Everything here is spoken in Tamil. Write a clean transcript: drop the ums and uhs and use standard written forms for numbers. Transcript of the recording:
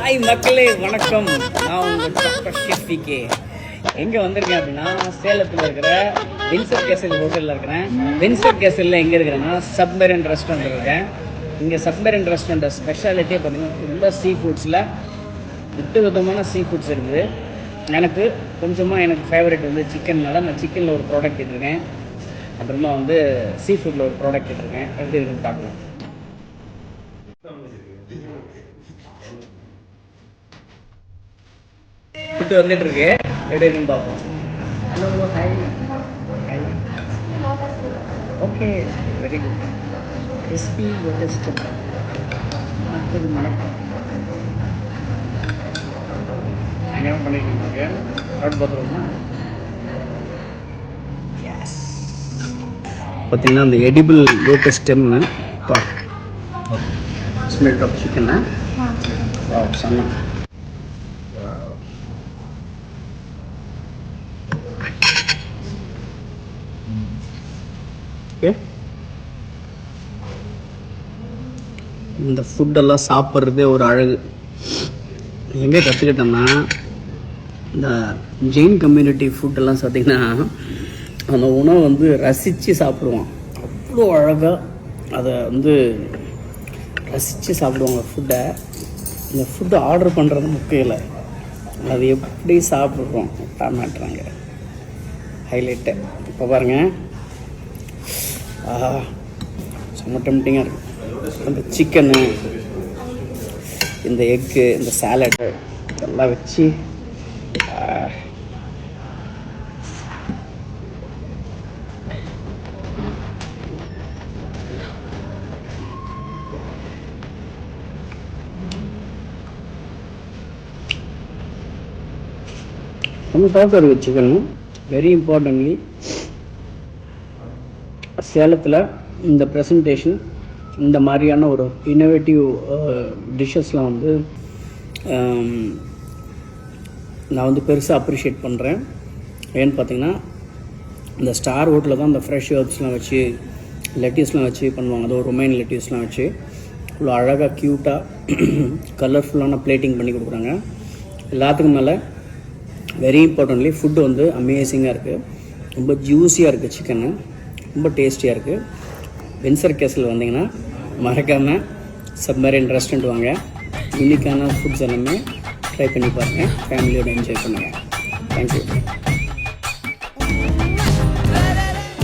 ஹாய் மக்களே, வணக்கம். நான் உங்கள் டாக்டர் ஷெஃபிகே. எங்கே வந்திருக்கேன் அப்படின்னா, சேலத்தில் இருக்கிற வின்சர் கேசல் ஹோட்டலில் இருக்கிறேன். வின்சர் கேசலில் எங்கே இருக்கிறேன்னா, சப்மெரின் ரெஸ்டாரண்ட் இருக்கேன். இங்கே சப்மெரின் ரெஸ்டாரண்ட் ஸ்பெஷாலிட்டியே பார்த்தீங்கன்னா ரொம்ப சீ ஃபுட்ஸில் விதமான சீ ஃபுட்ஸ் இருக்குது. எனக்கு கொஞ்சமாக ஃபேவரட் வந்து சிக்கன்னால நான் சிக்கனில் ஒரு ப்ராடக்ட் எடுத்துருக்கேன். அப்புறமா வந்து சீ ஃபுட்டில் ஒரு ப்ராடக்ட் எடுத்துருக்கேன். எப்படி இருக்குன்னு பார்க்கலாம். ஃபுட்டு வந்துட்டு இருக்கு, எப்படி இருக்குன்னு பார்ப்போம். Hello, hi hi. Okay, very good. Crispy test மற்றது மணக்கம் என்ன பண்ணிட்டு ஆர்டர் பார்த்துருவோமா? எஸ், பார்த்தீங்கன்னா அந்த எடிபிள் லோட்டஸ் ஸ்டெம்னு ஸ்மெல் ஆஃப் சிக்கனா செம்ம. ஓகே, இந்த ஃபுட்டெல்லாம் சாப்பிட்றதே ஒரு அழகு. எங்கே கற்றுக்கிட்டோம்னா, இந்த ஜெயின் கம்யூனிட்டி ஃபுட்டெல்லாம் பார்த்திங்கன்னா அந்த உணவை வந்து ரசித்து சாப்பிடுவோம். அவ்வளோ அழகாக அதை வந்து ரசித்து சாப்பிடுவாங்க ஃபுட்டை. இந்த ஃபுட்டு ஆர்டர் பண்ணுறது முக்கியம் இல்லை, அது எப்படி சாப்பிட்றோம் தான் மாட்டுறாங்க ஹைலைட்டு. இப்போ பாருங்கள், செம்ம டெம்டிங்காக இருக்குது. அந்த சிக்கனு, இந்த எக்கு, இந்த சாலடு எல்லாம் வச்சு நம்ம சாப்பிட்டு இருக்குது சிக்கனு. வெரி இம்பார்ட்டன்ட்லி சேலத்தில் இந்த ப்ரெசன்டேஷன், இந்த மாதிரியான ஒரு இன்னோவேட்டிவ் டிஷ்ஷஸ்லாம் வந்து நான் வந்து பெருசாக அப்ரிஷியேட் பண்ணுறேன். ஏன்னு பார்த்தீங்கன்னா, இந்த ஸ்டார் ஹோட்டலில் தான் இந்த ஃப்ரெஷ் ஹெர்ப்ஸ்லாம் வச்சு லெட்டிஸ்லாம் வச்சு பண்ணுவாங்க. அது ஒரு ரொமைன் லெட்டிஸ்லாம் வச்சு இவ்வளோ அழகாக க்யூட்டாக கலர்ஃபுல்லான பிளேட்டிங் பண்ணி கொடுக்குறாங்க. எல்லாத்துக்கும் மேலே வெரி இம்பார்ட்டன்ட்லி ஃபுட்டு வந்து அமேசிங்காக இருக்குது. ரொம்ப ஜூஸியாக இருக்குது சிக்கனு, ரொம்ப டேஸ்டியாக இருக்குது. வின்சர் கேசல் வந்தீங்கன்னா மறக்காமல் சப்மெரின் ரெஸ்டாரண்ட் வாங்க. யூனிக்கான ஃபுட்ஸ் எல்லாமே ட்ரை பண்ணி பாருங்கள். ஃபேமிலியோடு என்ஜாய் பண்ணுங்கள். தேங்க்யூ.